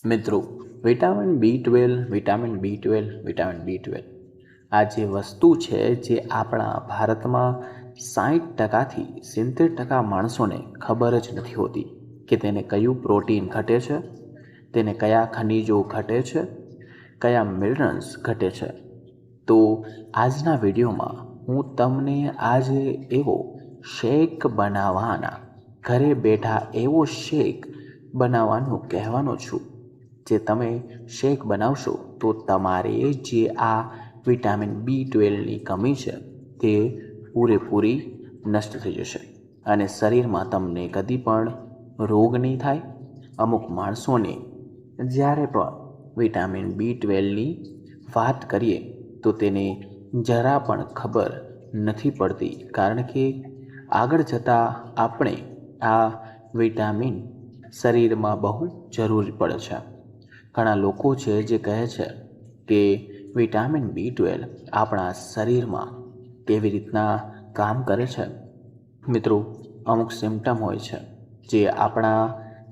મિત્રો, vitamin B twelve આ જે વસ્તુ છે જે આપણા ભારતમાં 60%થી 70% માણસોને ખબર જ નથી હોતી કે તેને કયું પ્રોટીન ઘટે છે, તેને કયા ખનિજો ઘટે છે, કયા મિનરલ્સ ઘટે છે. તો આજના વિડીયોમાં હું તમને આજે એવો શેક બનાવવાના, ઘરે બેઠા એવો શેક બનાવવાનું કહેવાનો છું જે તમે શેક બનાવશો તો તમારે જે આ વિટામિન બી ટ્વેલ્વની કમી છે તે પૂરેપૂરી નષ્ટ થઈ જશે અને શરીરમાં તમને કદી પણ રોગ નહીં થાય. અમુક માણસોને જ્યારે પણ વિટામિન બી ટ્વેલ્વની વાત કરીએ તો તેને જરા પણ ખબર નથી પડતી, કારણ કે આગળ જતાં આપણે આ વિટામિન શરીરમાં બહુ જરૂરી પડે છે. ઘણા લોકો છે જે કહે છે કે વિટામિન બી ટ્વેલ્વ આપણા શરીરમાં કેવી રીતના કામ કરે છે. મિત્રો, અમુક સિમ્ટમ હોય છે જે આપણા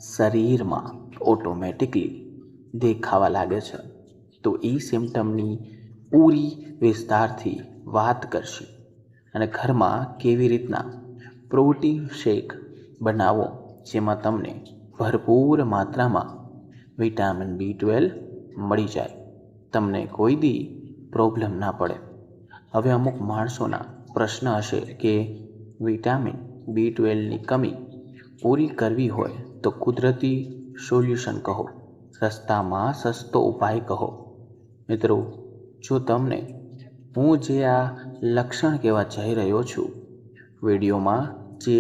શરીરમાં ઓટોમેટિકલી દેખાવા લાગે છે. તો એ સિમ્ટમની પૂરી વિસ્તારથી વાત કરશે અને ઘરમાં કેવી રીતના પ્રોટીન શેક બનાવો જેમાં તમને ભરપૂર માત્રામાં વિટામિન બી ટ્વેલ્વ મળી જાય, તમને કોઈ દી પ્રોબ્લેમ ના પડે. હવે અમુક માણસોના પ્રશ્ન હશે કે વિટામિન બી ટ્વેલ્વની કમી પૂરી કરવી હોય તો કુદરતી સોલ્યુશન કહો, સસ્તામાં સસ્તો ઉપાય કહો. મિત્રો, જો તમને હું જે આ લક્ષણ કહેવા જઈ રહ્યો છું, વિડીયોમાં જે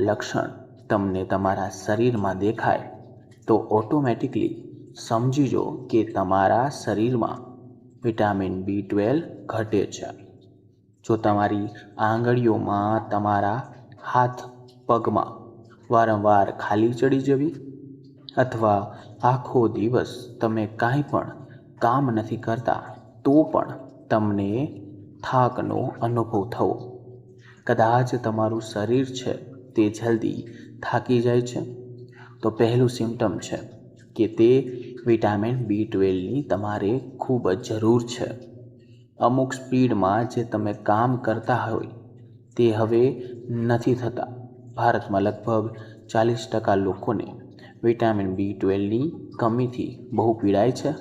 લક્ષણ તમને તમારા શરીરમાં દેખાય તો ઓટોમેટિકલી સમજી જો કે તમારા શરીરમાં વિટામિન બી ટ્વેલ્વ ઘટે છે. જો તમારી આંગળીઓમાં, તમારા હાથ પગમાં વારંવાર ખાલી ચડી જવી અથવા આખો દિવસ તમે કાંઈ પણ કામ નથી કરતા તો પણ તમને થાકનો અનુભવ થવો, કદાચ તમારું શરીર છે તે જલ્દી થાકી જાય છે, તો પહેલું સિમ્ટમ છે કે તે વિટામિન બી ટ્વેલ્વની તમારે ખૂબ જ જરૂર છે. અમુક સ્પીડમાં જે તમે કામ કરતા હોય તે હવે નથી થતા. ભારતમાં લગભગ 40% લોકોને વિટામિન બી ટ્વેલ્વની કમીથી બહુ પીડાય છે,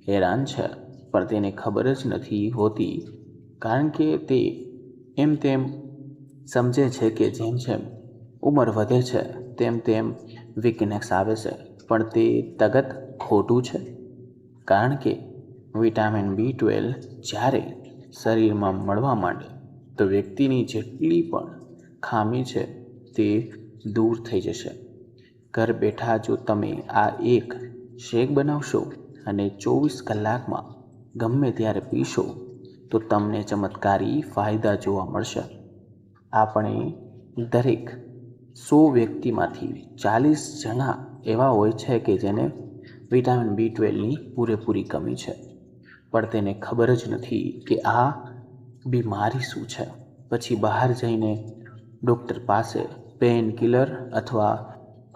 હેરાન છે, પણ તેને ખબર જ નથી હોતી, કારણ કે તે એમ તેમ સમજે છે કે જેમ જેમ ઉંમર વધે છે તેમ તેમ વીકનેસ આવે છે, પણ તે તગત ખોટું છે. કારણ કે વિટામિન બી ટ્વેલ્વ જ્યારે શરીરમાં મળવા માંડે તો વ્યક્તિની જેટલી પણ ખામી છે તે દૂર થઈ જશે. ઘર બેઠા જો તમે આ એક શેક બનાવશો અને 24 કલાકમાં ગમે ત્યારે પીશો તો તમને ચમત્કારી ફાયદા જોવા મળશે. આપણે દરેક 100 વ્યક્તિમાંથી 40 જણા એવા હોય છે કે જેને વિટામિન બી ટ્વેલ્વની પૂરેપૂરી કમી છે, પણ તેને ખબર જ નથી કે આ બીમારી શું છે. પછી બહાર જઈને ડૉક્ટર પાસે પેન કિલર અથવા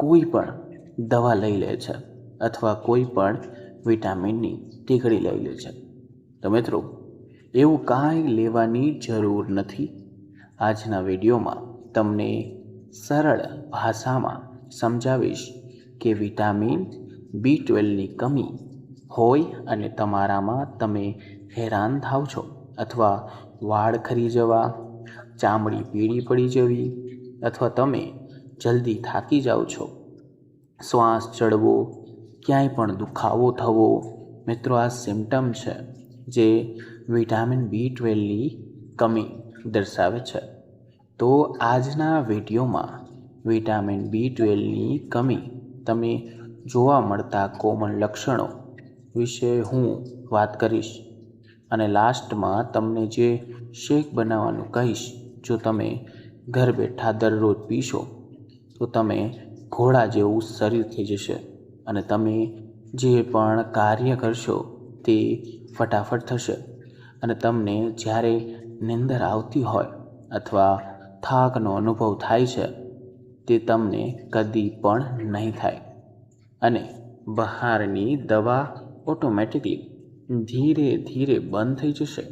કોઈ પણ દવા લઈ લે છે અથવા કોઈ પણ વિટામિનની ટીકડી લઈ લે છે. તો મિત્રો, એવું કાંઈ લેવાની જરૂર નથી. આજના વિડીયોમાં તમને સરળ ભાષામાં સમજાવીશ કે વિટામિન બી ટ્વેલ્વની કમી હોય અને તમારામાં તમે હેરાન થાવ છો અથવા વાળ ખરી જવા, ચામડી પીળી પડી જવી અથવા તમે જલ્દી થાકી જાઓ છો, શ્વાસ ચડવો, ક્યાંય પણ દુખાવો થવો. મિત્રો, આ સિમ્ટમ છે જે વિટામિન બી ટ્વેલ્વની કમી દર્શાવે છે. તો આજના વિડીયોમાં વિટામિન બી ટ્વેલ્વની કમી તમે જોવા મળતા કોમન લક્ષણો વિશે હું વાત કરીશ અને લાસ્ટમાં તમને જે શેક બનાવવાનું કહીશ. જો તમે ઘર બેઠા દરરોજ પીશો તો તમે ઘોડા જેવું શરીર થઈ જશે અને તમે જે પણ કાર્ય કરશો તે ફટાફટ થશે અને તમને જ્યારે નીંદર આવતી હોય અથવા થાકનો અનુભવ થાય છે તે તમને કદી પણ નહીં થાય અને બહારની દવા ઓટોમેટિકલી ધીરે ધીરે બંધ થઈ જશે.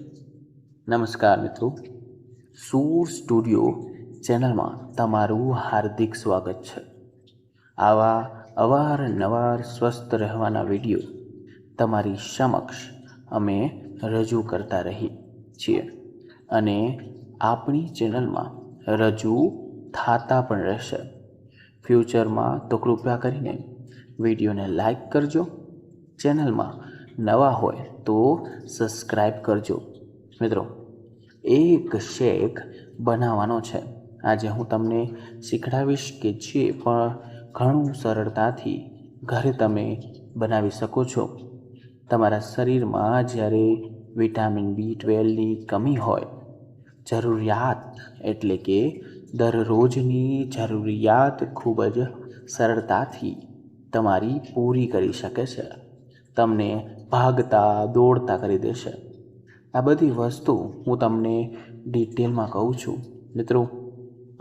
નમસ્કાર મિત્રો, સૂર સ્ટુડિયો ચેનલમાં તમારું હાર્દિક સ્વાગત છે. આવા અવારનવાર સ્વસ્થ રહેવાના વિડીયો તમારી સમક્ષ અમે રજૂ કરતા રહી છીએ અને આપણી ચેનલમાં રજૂ થતા પણ રહેશે. ફ્યુચરમાં તો કૃપા કરીને વિડીયોને લાઈક કરજો, ચેનલમાં નવા હોય તો સબસ્ક્રાઈબ કરજો. મિત્રો, એક શેક બનાવવાનો છે. આજે હું તમને શીખડાવીશ કે જે પણ ઘણું સરળતાથી ઘરે તમે બનાવી શકો છો. તમારા શરીરમાં જ્યારે વિટામિન B12ની કમી હોય, જરૂરિયાત એટલે કે દરરોજની જરૂરિયાત ખૂબ જ સરળતાથી તમારી પૂરી કરી શકે છે, તમને ભાગતા દોડતા કરી દેશે. આ બધી વસ્તુ હું તમને ડિટેલમાં કહું છું. મિત્રો,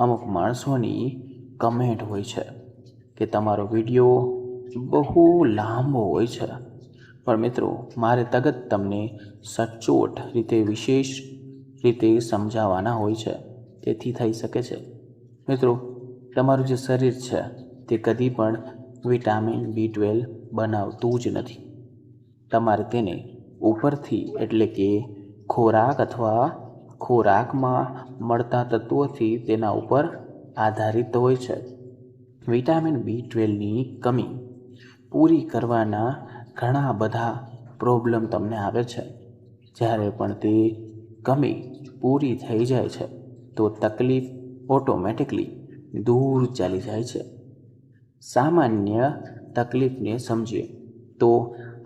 અમુક માણસોની કમેન્ટ હોય છે કે તમારો વિડીયો બહુ લાંબો હોય છે, પણ મિત્રો મારે તગત તમને સચોટ રીતે વિશેષ રીતે સમજાવવાના હોય છે, તેથી થઈ શકે છે. મિત્રો, તમારું જે શરીર છે તે કદી પણ વિટામિન B12 બનાવતું જ નથી. તમારે તેને ઉપરથી એટલે કે ખોરાક અથવા ખોરાકમાં મળતા તત્વોથી તેના ઉપર આધારિત હોય છે. વિટામિન B12ની કમી પૂરી કરવાના ઘણા બધા પ્રોબ્લેમ તમને આવે છે. જ્યારે પણ તે કમી પૂરી થઈ જાય છે તો તકલીફ ઓટોમેટિકલી દૂર ચાલી જાય છે. સામાન્ય તકલીફને સમજીએ તો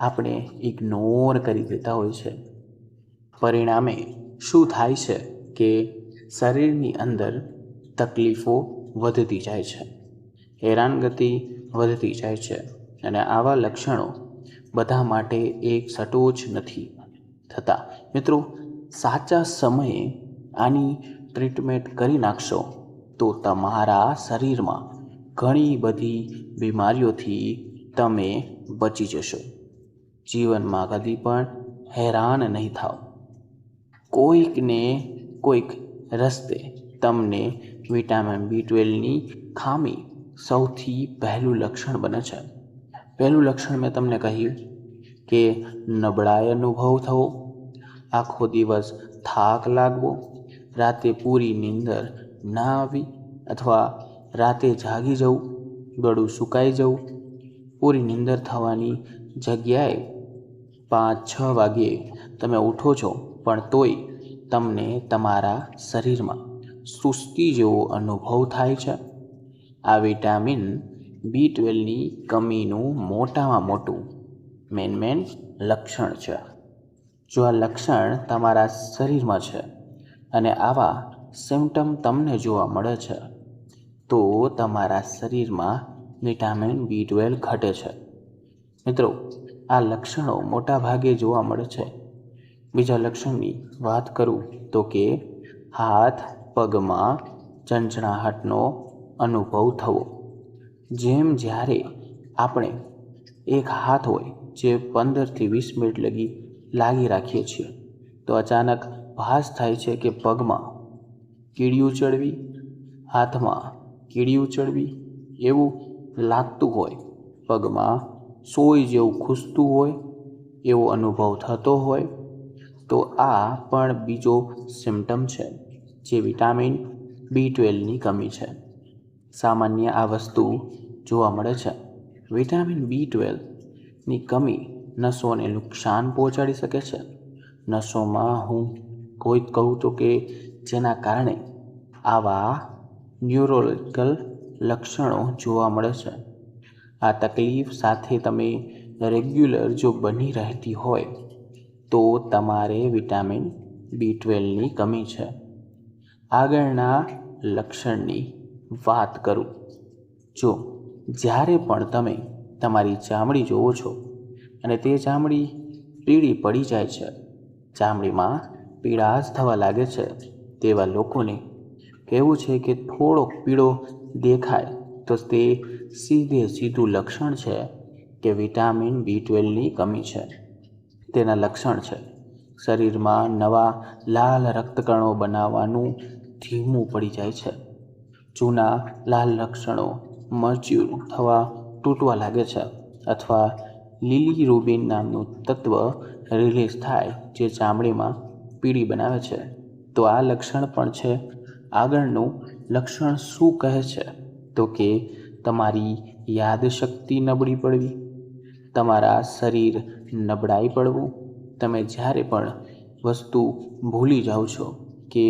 આપણે ઇગ્નોર કરી દેતા હોય છે. પરિણામે શું થાય છે કે શરીરની અંદર તકલીફો વધતી જાય છે, હેરાનગતિ વધતી જાય છે અને આવા લક્ષણો બધા માટે એક સટો જ નથી થતા. મિત્રો, સાચા સમયે આની ટ્રીટમેન્ટ કરી નાખશો તો તમારા શરીરમાં ઘણી બધી બીમારીઓથી તમે બચી જશો. જીવનમાં કદી પણ હેરાન નહીં થાવ. કોઈકને કોઈક રસ્તે તમને વિટામિન B12ની ખામી સૌથી પહેલું લક્ષણ બને છે. પહેલું લક્ષણ મેં તમને કહ્યું કે નબળાઈ અનુભવ થવો, આખો દિવસ થાક લાગવો, રાતે પૂરી નીંદર ના આવી અથવા રાતે જાગી જવું, ગળું સુકાઈ જવું, પૂરી નીંદર થવાની જગ્યાએ 5-6 વાગ્યે તમે ઉઠો છો પણ તોય તમને તમારા શરીરમાં સુસ્તી જેવો અનુભવ થાય છે. આ વિટામિન B12ની કમીનું મોટામાં મોટું મેન લક્ષણ છે. જો આ લક્ષણ તમારા શરીરમાં છે અને આવા સિમ્ટમ તમને જોવા મળે છે તો તમારા શરીરમાં વિટામિન B12 ઘટે છે. મિત્રો, આ લક્ષણો મોટા ભાગે જોવા મળે છે. બીજા લક્ષણની વાત કરું તો કે હાથ પગમાં ચંચણાહટનો અનુભવ થવો. જેમ જ્યારે આપણે એક હાથ હોય જે 15થી 20 મિનિટ લગી લાગી રાખીએ છીએ તો અચાનક ભાસ થાય છે કે પગમાં કીડિયું ચડવી, હાથમાં કીડિયું ચડવી એવું લાગતું હોય, પગમાં સોય જેવું ખૂંચતું હોય એવો અનુભવ થતો હોય, તો આ પણ બીજો સિમ્ટમ છે જે વિટામિન B12ની કમી છે. સામાન્ય આ વસ્તુ જોવા મળે છે. વિટામિન B12ની કમી નસોને નુકસાન પહોંચાડી શકે છે. નસોમાં હું કહું તો કે જેના કારણે આવા ન્યુરોલોજિકલ લક્ષણો જોવા મળે છે. આ તકલીફ સાથે તમે રેગ્યુલર જો બની રહેતી હોય તો તમારે વિટામિન B12ની કમી છે. આગળના લક્ષણની વાત કરું. જો જ્યારે પણ તમે તમારી ચામડી જોવો છો અને તે ચામડી પીળી પડી જાય છે, ચામડીમાં પીળાશ થવા લાગે છે, તેવા લોકોને કહેવું છે કે થોડોક પીળો દેખાય તો તે સીધું લક્ષણ છે કે વિટામિન B12ની કમી છે. તેના લક્ષણ છે: શરીરમાં નવા લાલ રક્તકણો બનાવવાનું ધીમું પડી જાય છે. જૂના લાલ લક્ષણો મચ્યુર થવા તૂટવા લાગે છે, અથવા લિલીરુબિન નામનું તત્વ રિલીઝ થાય જે ચામડીમાં પીળી બનાવે છે. તો આ લક્ષણ પણ છે. આગળનું લક્ષણ શું કહે છે? તો કે તમારી યાદશક્તિ નબળી પડવી, તમારા શરીર નબળાઈ પડવું, તમે જ્યારે પણ વસ્તુ ભૂલી જાઓ છો કે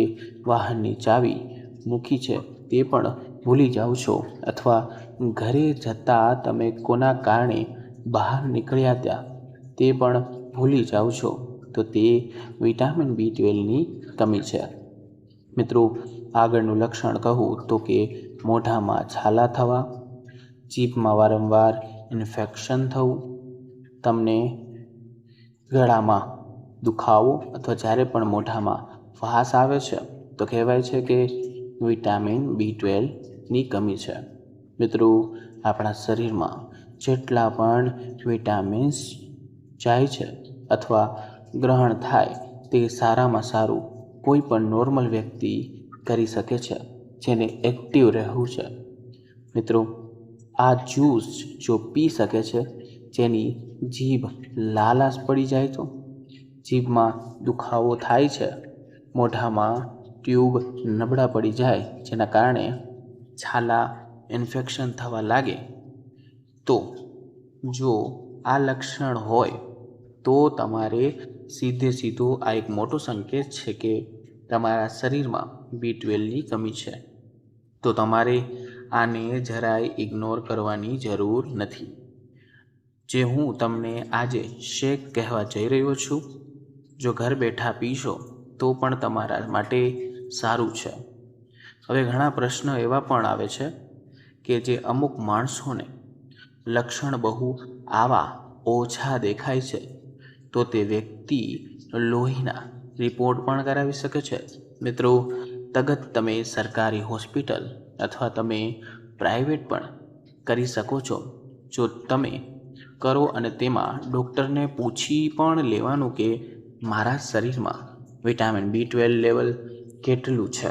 વાહનની ચાવી મૂકી છે તે પણ ભૂલી જાઓ છો, અથવા ઘરે જતાં તમે કોના કારણે બહાર નીકળ્યા હતા તે પણ ભૂલી જાઓ છો, તો તે વિટામિન B12ની કમી છે. મિત્રો, આગળનું લક્ષણ કહું તો કે મોઢામાં છાલા થવા, જીભમાં વારંવાર ઇન્ફેક્શન થવું, તમને ગળામાં દુખાવો અથવા જ્યારે પણ મોઢામાં વાસ આવે છે તો કહેવાય છે કે વિટામિન B12ની કમી છે. મિત્રો, આપણા શરીરમાં જેટલા પણ વિટામિન્સ જાય છે અથવા ગ્રહણ થાય તે સારામાં સારું કોઈ પણ નોર્મલ વ્યક્તિ કરી શકે છે, જેને એક્ટિવ રહેવું છે. મિત્રો, આ જ્યુસ જો પી શકે છે, જેની જીભ લાલાશ પડી જાય તો, જીભમાં દુખાવો થાય છે, મોઢામાં ટ્યુબ નબળા પડી જાય જેના કારણે છાલા ઇન્ફેક્શન થવા લાગે, તો જો આ લક્ષણ હોય તો તમારે સીધો આ એક મોટો સંકેત છે કે તમારા શરીરમાં B12ની કમી છે. તો તમારે આને જરાય ઇગ્નોર કરવાની જરૂર નથી. જે હું તમને આજે શેક કહેવા જઈ રહ્યો છું, જો ઘર બેઠા પીશો તો પણ તમારા માટે સારું છે. હવે ઘણા પ્રશ્નો એવા પણ આવે છે કે જે અમુક માણસોને લક્ષણ બહુ આવા ઓછા દેખાય છે તો તે વ્યક્તિ લોહીના રિપોર્ટ પણ કરાવી શકે છે. મિત્રો, તગત તમે સરકારી હોસ્પિટલ અથવા તમે પ્રાઇવેટ પણ કરી શકો છો. જો તમે કરો અને તેમાં ડૉક્ટરને પૂછી પણ લેવાનું કે મારા શરીરમાં વિટામિન B12 લેવલ કેટલું છે.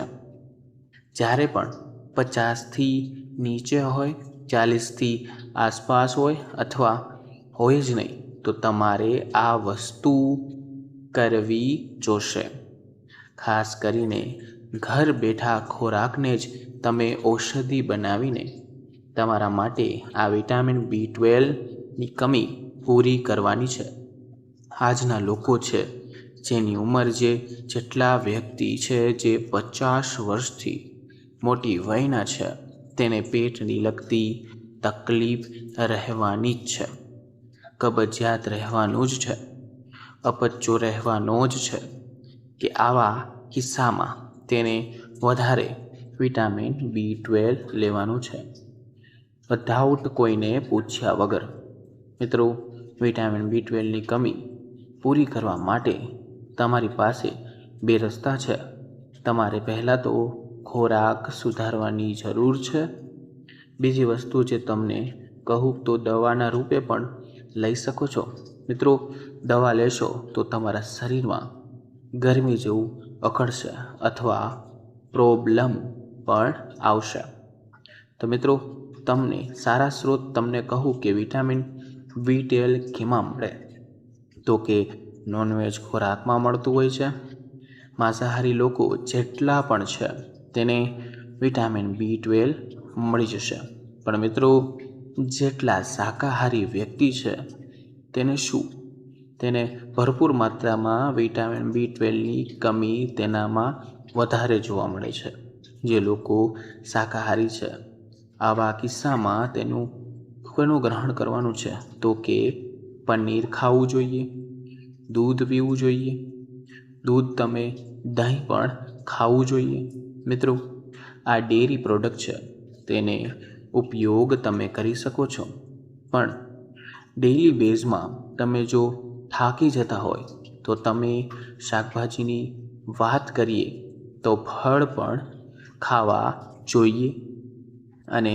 જ્યારે પણ 50થી નીચે હોય, 40થી આસપાસ હોય અથવા હોય જ નહીં તો તમારે આ વસ્તુ કરવી જોશે. ખાસ કરીને ઘર બેઠા ખોરાકને જ તમે ઔષધિ બનાવીને તમારા માટે આ વિટામિન B12ની કમી પૂરી કરવાની છે. આજના લોકો છે જેની ઉંમર જેટલા વ્યક્તિ છે જે 50 વર્ષથી મોટી વયના છે, તેને પેટની લગતી તકલીફ રહેવાની જ છે, કબજિયાત રહેવાનું જ છે, અપચો રહેવાનો જ છે, કે આવા કિસ્સામાં તેને વધારે વિટામિન B12 લેવાનું છે, વિધાઉટ કોઈને પૂછ્યા વગર. મિત્રો, વિટામિન B12ની કમી પૂરી કરવા માટે તમારી પાસે 2 રસ્તા છે. તમારે પહેલાં તો ખોરાક સુધારવાની જરૂર છે. બીજી વસ્તુ જે તમને કહું તો દવાના રૂપે પણ લઈ શકો છો. મિત્રો, દવા લેશો તો તમારા શરીરમાં ગરમી જેવું અકળશે અથવા પ્રોબ્લેમ પણ આવશે. તો મિત્રો, તમને સારા સ્ત્રોત તમને કહું કે વિટામિન B12 કેમાં મળે, તો કે નોનવેજ ખોરાકમાં મળતું હોય છે. માંસાહારી લોકો જેટલા પણ છે તેને વિટામિન B12 મળી જશે. પણ મિત્રો, જેટલા શાકાહારી વ્યક્તિ છે તેને ભરપૂર માત્રામાં વિટામિન B12ની કમી તેનામાં વધારે જોવા મળે છે. જે લોકો શાકાહારી છે, આવા કિસ્સામાં તેનું ગ્રહણ કરવાનું છે તો કે પનીર ખાવું જોઈએ, દૂધ પીવું જોઈએ, દહીં પણ ખાવું જોઈએ. મિત્રો, આ ડેરી પ્રોડક્ટ છે, તેને ઉપયોગ તમે કરી શકો છો. પણ ડેઇલી બેઝમાં તમે જો થાકી જતા હોય તો તમે શાકભાજીની વાત કરીએ તો ફળ પણ ખાવા જોઈએ, અને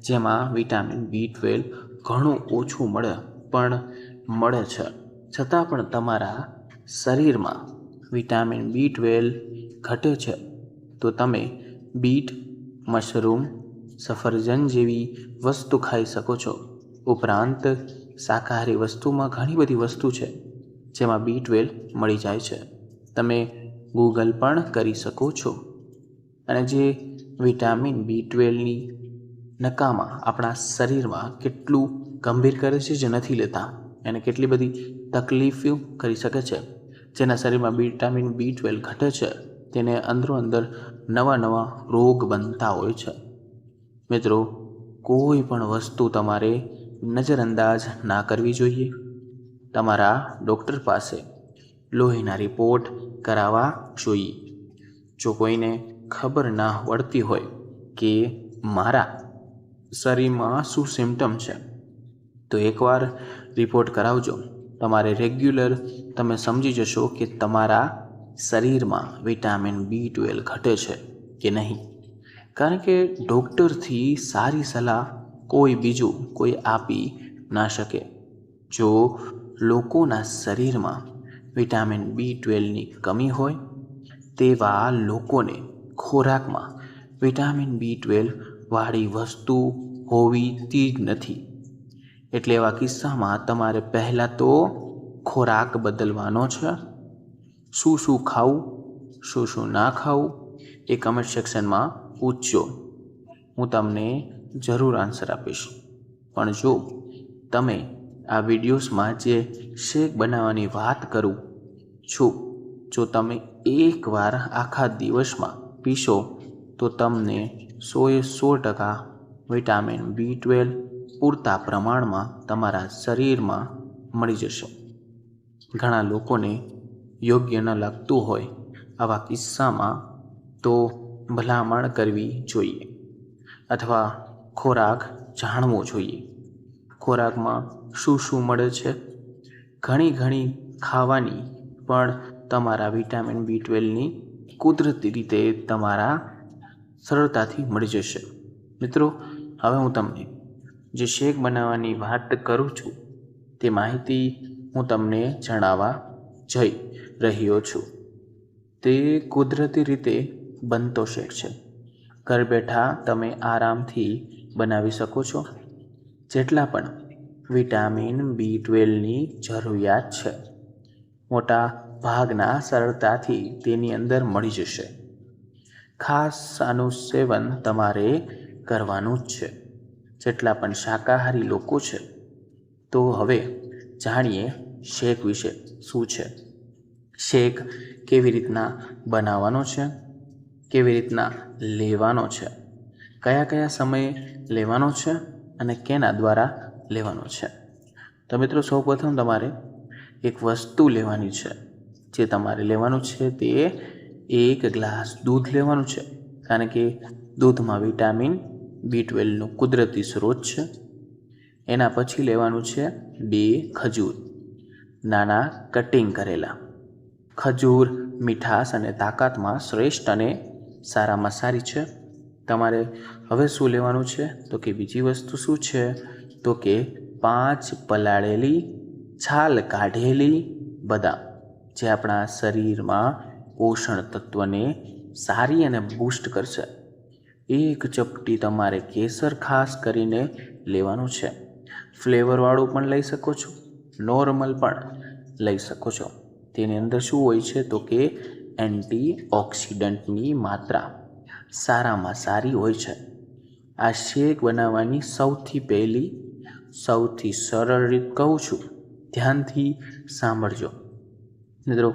જેમાં વિટામિન B12 ઘણું ઓછું મળે પણ મળે છે, છતાં પણ તમારા શરીરમાં વિટામિન B12 ઘટે છે, તો તમે બીટ, મશરૂમ, સફરજન જેવી વસ્તુ ખાઈ શકો છો. ઉપરાંત શાકાહારી વસ્તુમાં ઘણી બધી વસ્તુ છે જેમાં B12 મળી જાય છે. તમે ગૂગલ પણ કરી શકો છો. અને જે વિટામિન B12ની નકામા આપણા શરીરમાં કેટલું ગંભીર કરે છે જે નથી લેતા, એને કેટલી બધી તકલીફો કરી શકે છે. જેના શરીરમાં વિટામિન B12 ઘટે છે તેને અંદરો અંદર નવા રોગ બનતા હોય છે. મિત્રો, કોઈ પણ વસ્તુ તમારે નજરઅંદાજ ના કરવી જોઈએ. તમારા ડૉક્ટર પાસે લોહીના રિપોર્ટ કરાવવા જોઈએ. જો કોઈને ખબર ના પડતી હોય કે મારા શરીરમાં શું સિમ્ટમ છે, તો એકવાર રિપોર્ટ કરાવજો. તમારે રેગ્યુલર તમે સમજી જશો કે તમારા શરીરમાં વિટામિન B12 ઘટે છે કે નહીં. કારણ કે ડૉક્ટરથી સારી સલાહ કોઈ આપી ના શકે. જો લોકોના શરીરમાં વિટામિન B12ની કમી હોય, તેવા લોકોને ખોરાકમાં વિટામિન B12 વાળી વસ્તુ હોવી જ નથી. એટલે એવા કિસ્સામાં તમારે પહેલાં તો ખોરાક બદલવાનો છે. શું ખાવું, શું ના ખાવું, એ કમેન્ટ સેક્શનમાં પૂછજો. હું તમને જરૂર આન્સર આપીશ. પણ જો તમે આ વિડીયોઝમાં જે શેક બનાવવાની વાત કરું છું, જો તમે એકવાર આખા દિવસમાં પીશો તો તમને 100% વિટામિન B12 પૂરતા પ્રમાણમાં તમારા શરીરમાં મળી જશે. ઘણા લોકોને યોગ્ય ન લાગતું હોય આવા કિસ્સામાં તો ભલામણ કરવી જોઈએ અથવા ખોરાક જાણવો જોઈએ. ખોરાકમાં શું મળે છે, ઘણી ખાવાની પણ તમારા વિટામિન B12ની કુદરતી રીતે તમારા સરળતાથી મળી જશે. મિત્રો, હવે હું તમને જે શેક બનાવવાની વાત કરું છું તે માહિતી હું તમને જણાવવા જઈ રહ્યો છું. તે કુદરતી રીતે બનતો શેક છે. ઘર બેઠા તમે આરામથી બનાવી શકો છો. જેટલા પણ વિટામિન B12ની જરૂરિયાત છે, મોટા ભાગના સરળતાથી તેની અંદર મળી જશે. ખાસ આનું સેવન તમારે કરવાનું જ છે. જેટલા પણ શાકાહારી લોકો છે, તો હવે જાણીએ શેક વિશે શું છે. શેક કેવી રીતના બનાવવાનો છે, કેવી રીતના લેવાનો છે, કયા સમયે લેવાનો છે અને કેના દ્વારા લેવાનો છે. તો મિત્રો, સૌપ્રથમ તમારે એક વસ્તુ લેવાની છે. જે તમારે લેવાનું છે તે 1 ગ્લાસ દૂધ લેવાનું છે. કારણ કે દૂધમાં વિટામિન B12નો કુદરતી સ્ત્રોત છે. એના પછી લેવાનું છે 2 ખજૂર, નાના કટિંગ કરેલા. ખજૂર મીઠાશ અને તાકાતમાં શ્રેષ્ઠ અને સારામાં સારી છે. તમારે હવે શું લેવાનું છે, તો કે બીજી વસ્તુ શું છે, તો કે 5 પલાળેલી છાલ કાઢેલી બદામ, જે આપણા શરીરમાં પોષણ તત્વને સારી અને બૂસ્ટ કરશે. 1 ચપટી તમારે કેસર ખાસ કરીને લેવાનું છે. ફ્લેવરવાળું પણ લઈ શકો છો, નોર્મલ પણ લઈ શકો છો. તેની અંદર શું હોય છે, તો કે એન્ટીઓક્સિડન્ટની માત્રા સારામાં સારી હોય છે. આ શેક બનાવવાની સૌથી સરળ રીત કહું છું, ધ્યાનથી સાંભળજો. મિત્રો,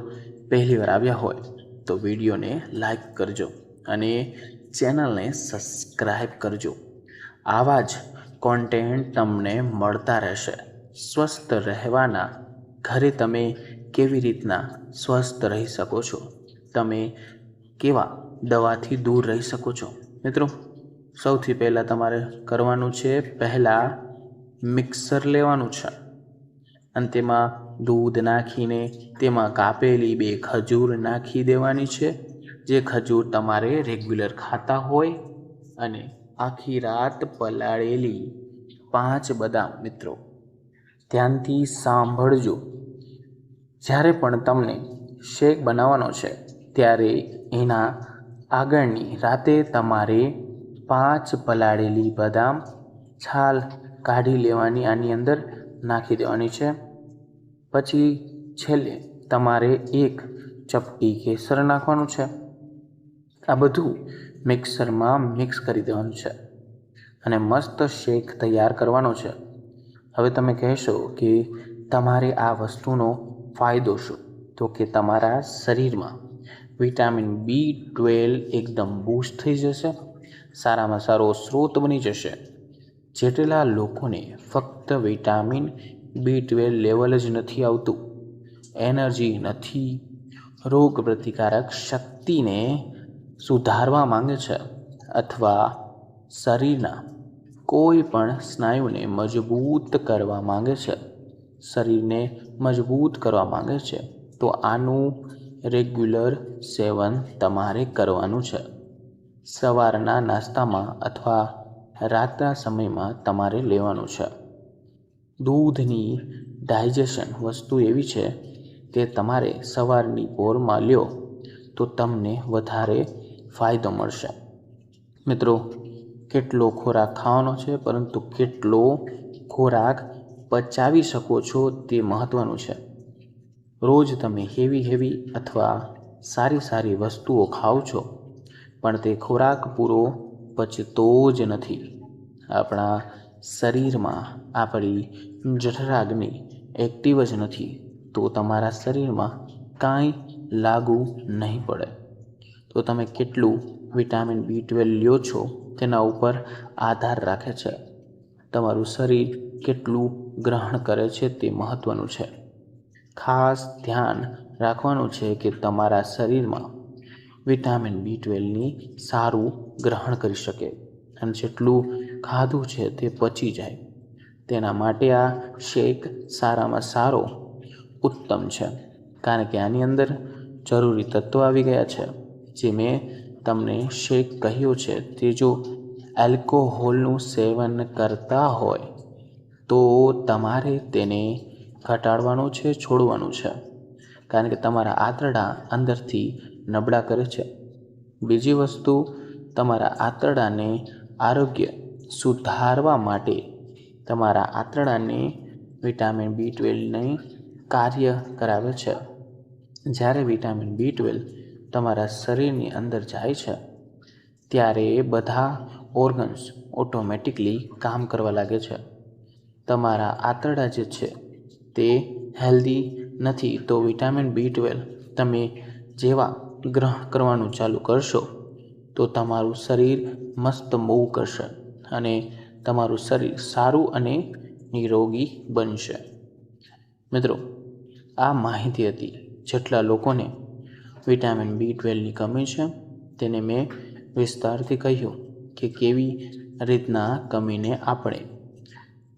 પહેલી વાર આવ્યા હોય તો વિડીયોને લાઈક કરજો અને ચેનલને સબસ્ક્રાઈબ કરજો. આવા જ કોન્ટેન્ટ તમને મળતા રહેશે. સ્વસ્થ રહેવાના ઘરે તમે કેવી રીતના સ્વસ્થ રહી શકો છો, તમે કેવા દવાથી દૂર રહી શકો છો. મિત્રો, સૌથી પહેલાં તમારે કરવાનું છે, પહેલાં મિક્સર લેવાનું છે અને તેમાં દૂધ નાખીને તેમાં કાપેલી 2 ખજૂર નાખી દેવાની છે. જે ખજૂર તમારે રેગ્યુલર ખાતા હોય, અને આખી રાત પલાળેલી 5 બદામ. મિત્રો, ધ્યાનથી સાંભળજો. જ્યારે પણ તમને શેક બનાવવાનો છે ત્યારે એના આગળની રાતે તમારે 5 પલાળેલી બદામ છાલ કાઢી લેવાની, આની અંદર નાખી દેવાની છે. પછી છેલ્લે તમારે 1 ચપટી કેસર નાખવાનું છે. આ બધું મિક્સરમાં મિક્સ કરી દેવાનું છે અને મસ્ત શેક તૈયાર કરવાનો છે. હવે તમે કહેશો કે તમારે આ વસ્તુનો ફાયદો શું? તો કે તમારા શરીરમાં વિટામિન B12 એકદમ બૂસ્ટ થઈ જશે, સારામાં સારો સ્ત્રોત બની જશે. જેટલા લોકોને ફક્ત વિટામિન B12 લેવલ જ નથી આવતું, એનર્જી નથી, રોગ પ્રતિકારક શક્તિને સુધારવા માંગે છે, અથવા શરીરના કોઈ પણ સ્નાયુને મજબૂત કરવા માંગે છે, શરીરને મજબૂત કરવા માંગે છે, તો આનું રેગ્યુલર સેવન તમારે કરવાનું છે. સવારના નાસ્તામાં અથવા રાતના સમયમાં તમારે લેવાનું છે. દૂધની ડાયજેશન વસ્તુ એવી છે કે તમારે સવારની પોરમાં લ્યો તો તમને વધારે ફાયદો મળશે. મિત્રો, કેટલો ખોરાક ખાવાનો છે, પરંતુ કેટલો ખોરાક પચાવી શકો છો તે મહત્ત્વનું છે. રોજ તમે હેવી અથવા સારી વસ્તુઓ ખાઓ છો, પણ તે ખોરાક પૂરો પચતો જ નથી. આપણા શરીરમાં આપણી જઠરાગ્નિ એક્ટિવ જ નથી, તો તમારા શરીરમાં કાંઈ લાગુ નહીં પડે. તો તમે કેટલું વિટામિન B12 લ્યો છો તેના ઉપર આધાર રાખે છે. તમારું શરીર કેટલું ગ્રહણ કરે છે તે મહત્ત્વનું છે. ખાસ ધ્યાન રાખવાનું છે કે તમારા શરીરમાં વિટામિન B12ની સારું ગ્રહણ કરી શકે અને જેટલું ખાધું છે તે પચી જાય. તેના માટે આ શેક સારામાં સારો ઉત્તમ છે, કારણ કે આની અંદર જરૂરી તત્વો આવી ગયા છે. જે મેં તમને શેક કહ્યો છે તે જો એલ્કોહોલનું સેવન કરતા હોય તો તમારે તેને ઘટાડવાનું છે, છોડવાનું છે, કારણ કે તમારા આંતરડા અંદરથી નબળા કરે છે. બીજી વસ્તુ, તમારા આંતરડાને આરોગ્ય સુધારવા માટે તમારા આંતરડાને વિટામિન B12ને કાર્ય કરાવે છે. જ્યારે વિટામિન B12 તમારા શરીરની અંદર જાય છે ત્યારે બધા ઓર્ગન્સ ઓટોમેટિકલી કામ કરવા લાગે છે. તમારા આંતરડા જે છે તે હેલ્ધી નથી, તો વિટામિન B12 તમે જેવા ગ્રહણ કરવાનું ચાલુ કરશો તો તમારું શરીર મસ્ત મૂવ કરશે અને તમારું શરીર સારું અને નિરોગી બનશે. મિત્રો, આ માહિતી હતી. જેટલા લોકોને વિટામિન B12ની કમી છે તેને મેં વિસ્તારથી કહ્યું કે કેવી રીતના કમીને આપણે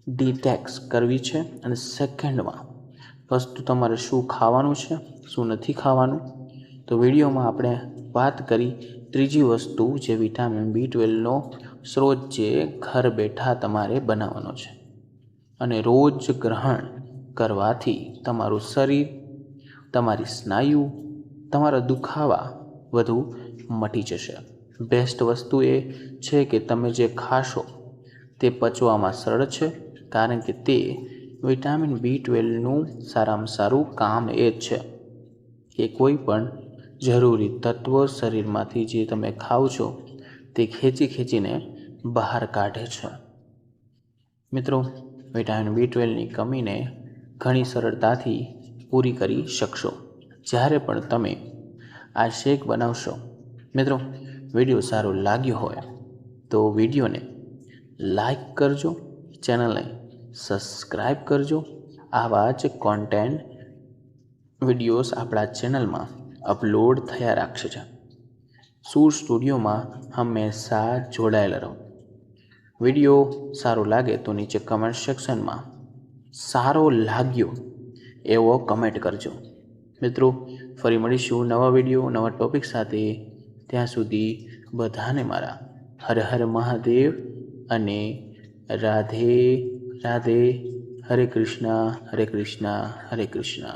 ડિટેક્સ કરવી છે અને સેકન્ડમાં વસ્તુ તમારે શું ખાવાનું છે, શું નથી ખાવાનું. તો વિડીયોમાં આપણે વાત કરી ત્રીજી વસ્તુ, જે વિટામિન B12નો સ્ત્રોત જે ઘર બેઠા તમારે બનાવવાનો છે અને રોજ ગ્રહણ કરવાથી તમારું શરીર, તમારી સ્નાયુ, તમારા દુખાવા વધુ મટી જશે. બેસ્ટ વસ્તુ એ છે કે તમે જે ખાશો તે પચવામાં સરળ છે, કારણ કે તે વિટામિન B12નું સારામાં સારું કામ એ જ છે કે કોઈ પણ જરૂરી તત્વ શરીરમાંથી જે તમે ખાઓ છો તે ખેંચીને બહાર કાઢે છે. મિત્રો, વિટામિન B12ની કમીને ઘણી સરળતાથી પૂરી કરી શકશો જ્યારે પણ તમે આ શેક બનાવશો. મિત્રો, વિડીયો સારો લાગ્યો હોય તો વિડીયોને લાઈક કરજો, ચેનલને સબસ્ક્રાઈબ કરજો. આવા જ કોન્ટેન્ટ વિડીયોઝ આપણા ચેનલમાં અપલોડ થયા રાખશે છે. સૂર સ્ટુડિયોમાં હંમેશા જોડાયેલા રહો. વિડીયો સારો લાગે તો નીચે કમેન્ટ સેક્શનમાં સારો લાગ્યો એવો કમેન્ટ કરજો. મિત્રો, ફરી મળીશું નવા વિડીયો, નવા ટોપિક સાથે. ત્યાં સુધી બધાને મારા હર હર મહાદેવ અને રાધે રાધે હરે કૃષ્ણ હરે કૃષ્ણ હરે કૃષ્ણ.